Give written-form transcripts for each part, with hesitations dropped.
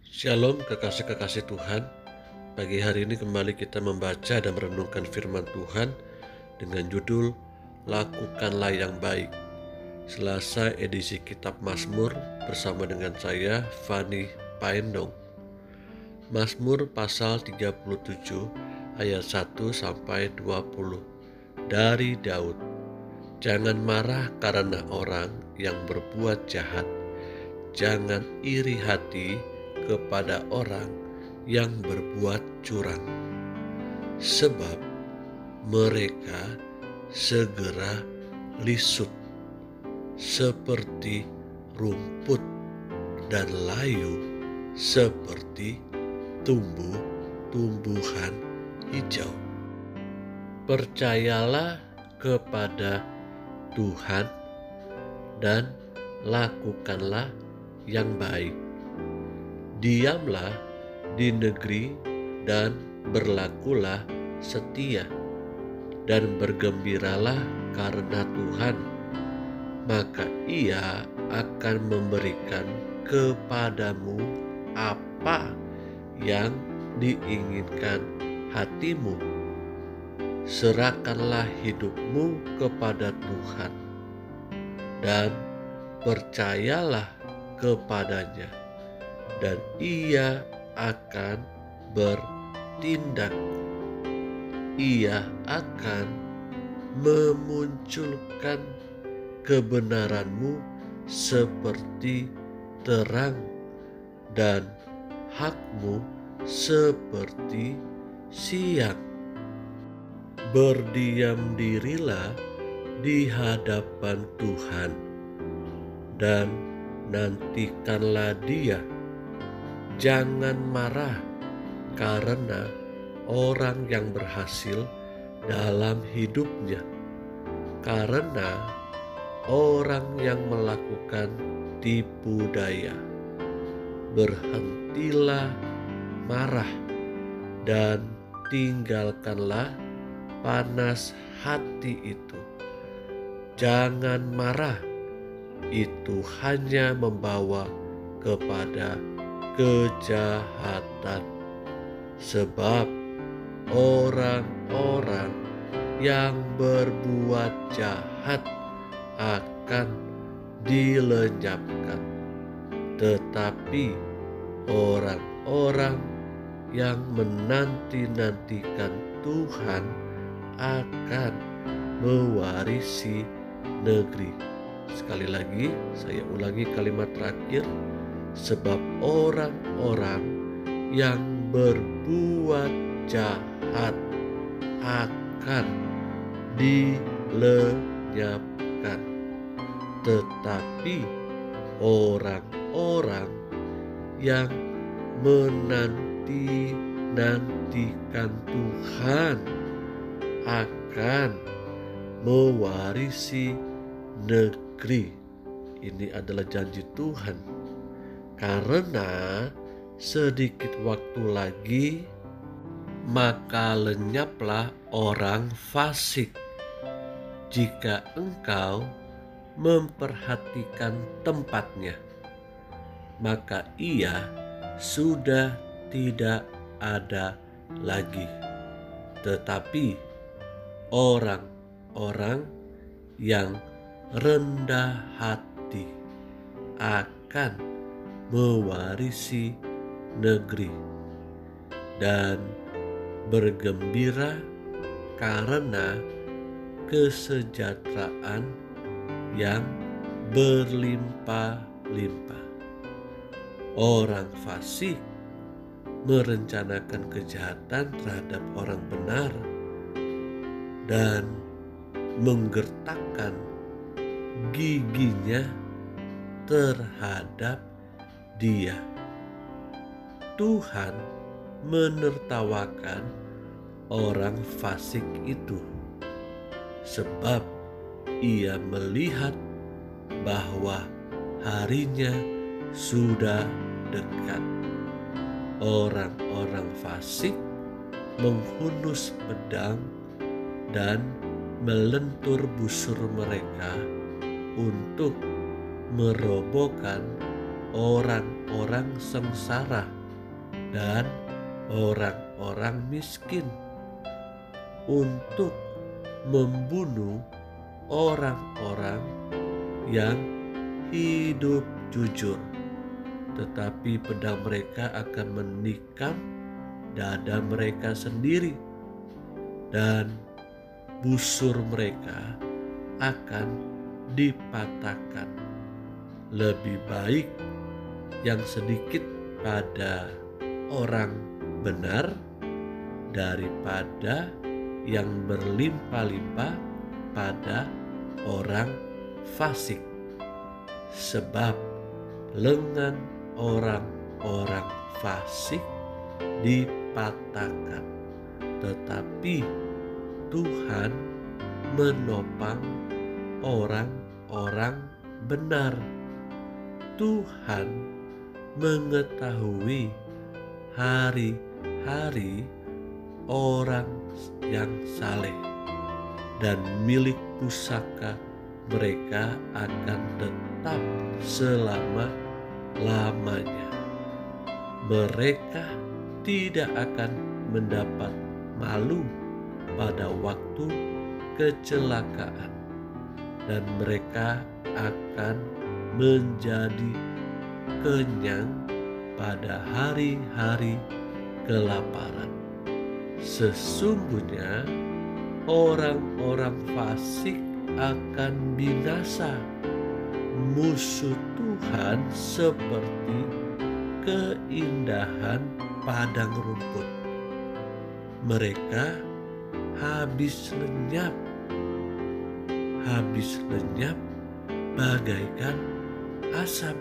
Shalom kekasih-kekasih Tuhan. Pagi hari ini kembali kita membaca dan merenungkan firman Tuhan dengan judul Lakukanlah yang Baik. Selasa edisi Kitab Mazmur bersama dengan saya Fani Paendong. Mazmur pasal 37 ayat 1 sampai 20 dari Daud. Jangan marah karena orang yang berbuat jahat. Jangan iri hati kepada orang yang berbuat curang, sebab mereka segera lisut seperti rumput dan layu seperti tumbuh-tumbuhan hijau. Percayalah kepada Tuhan dan lakukanlah yang baik. Diamlah di negeri dan berlakulah setia, dan bergembiralah karena Tuhan, maka Ia akan memberikan kepadamu apa yang diinginkan hatimu. Serahkanlah hidupmu kepada Tuhan dan percayalah kepadanya, dan Ia akan bertindak. Ia akan memunculkan kebenaranmu seperti terang dan hakmu seperti siang. Berdiam dirilah di hadapan Tuhan dan nantikanlah Dia. Jangan marah karena orang yang berhasil dalam hidupnya, karena orang yang melakukan tipu daya. Berhentilah marah dan tinggalkanlah panas hati itu. Jangan marah, itu hanya membawa kepada kejahatan, sebab orang-orang yang berbuat jahat akan dilenyapkan, tetapi orang-orang yang menanti-nantikan Tuhan akan mewarisi negeri. Sekali lagi saya ulangi kalimat terakhir, sebab orang-orang yang berbuat jahat akan dilenyapkan, tetapi orang-orang yang menanti-nantikan Tuhan akan mewarisi negeri. Ini adalah janji Tuhan, karena sedikit waktu lagi maka lenyaplah orang fasik. Jika engkau memperhatikan tempatnya, maka ia sudah tidak ada lagi. Tetapi orang-orang yang rendah hati akan mewarisi negeri dan bergembira karena kesejahteraan yang berlimpah-limpah. Orang fasik merencanakan kejahatan terhadap orang benar dan menggertakkan giginya terhadap dia. Tuhan menertawakan orang fasik itu, sebab Ia melihat bahwa harinya sudah dekat. Orang-orang fasik menghunus pedang dan melentur busur mereka untuk merobohkan orang-orang sengsara dan orang-orang miskin, untuk membunuh orang-orang yang hidup jujur. Tetapi pedang mereka akan menikam dada mereka sendiri, dan busur mereka akan dipatahkan. Lebih baik yang sedikit pada orang benar daripada yang berlimpah-limpah pada orang fasik. Sebab lengan orang-orang fasik dipatahkan, tetapi Tuhan menopang orang-orang benar. Tuhan mengetahui hari-hari orang yang saleh, dan milik pusaka mereka akan tetap selama-lamanya. Mereka tidak akan mendapat malu pada waktu kecelakaan, dan mereka akan menjadi kenyang pada hari-hari kelaparan. Sesungguhnya orang-orang fasik akan binasa. Musuh Tuhan seperti keindahan padang rumput. Mereka habis lenyap bagaikan asap.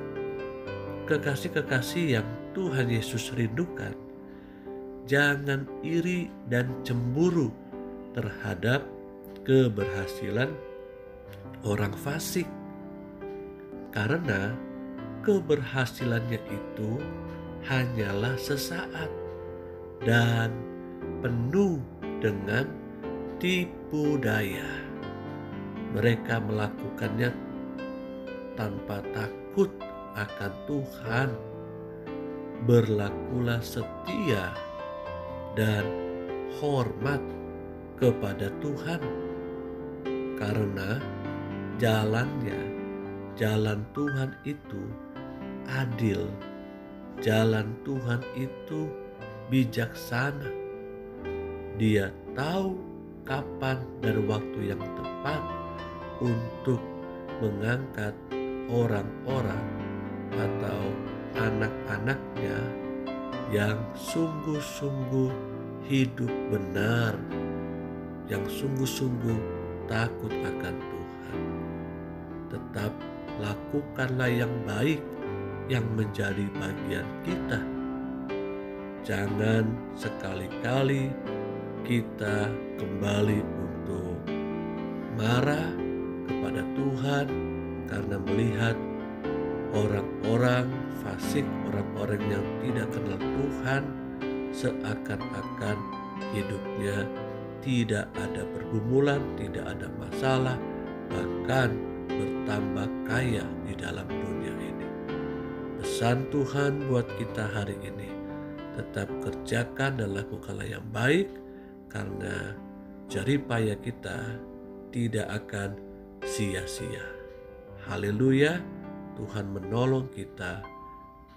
Kekasih-kekasih yang Tuhan Yesus rindukan, jangan iri dan cemburu terhadap keberhasilan orang fasik, karena keberhasilannya itu hanyalah sesaat dan penuh dengan tipu daya. Mereka melakukannya tanpa takut akan Tuhan. Berlakulah setia dan hormat kepada Tuhan, karena jalan Tuhan itu adil, jalan Tuhan itu bijaksana. Dia tahu kapan dan waktu yang tepat untuk mengangkat orang-orang atau anak-anaknya yang sungguh-sungguh hidup benar, yang sungguh-sungguh takut akan Tuhan. Tetap lakukanlah yang baik yang menjadi bagian kita. Jangan sekali-kali kita kembali untuk marah kepada Tuhan karena melihat orang-orang fasik, orang-orang yang tidak kenal Tuhan, seakan-akan hidupnya tidak ada pergumulan, tidak ada masalah, bahkan bertambah kaya di dalam dunia ini. Pesan Tuhan buat kita hari ini, tetap kerjakan dan lakukanlah yang baik, karena jerih payah kita tidak akan sia-sia. Haleluya, Tuhan menolong kita.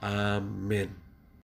Amin.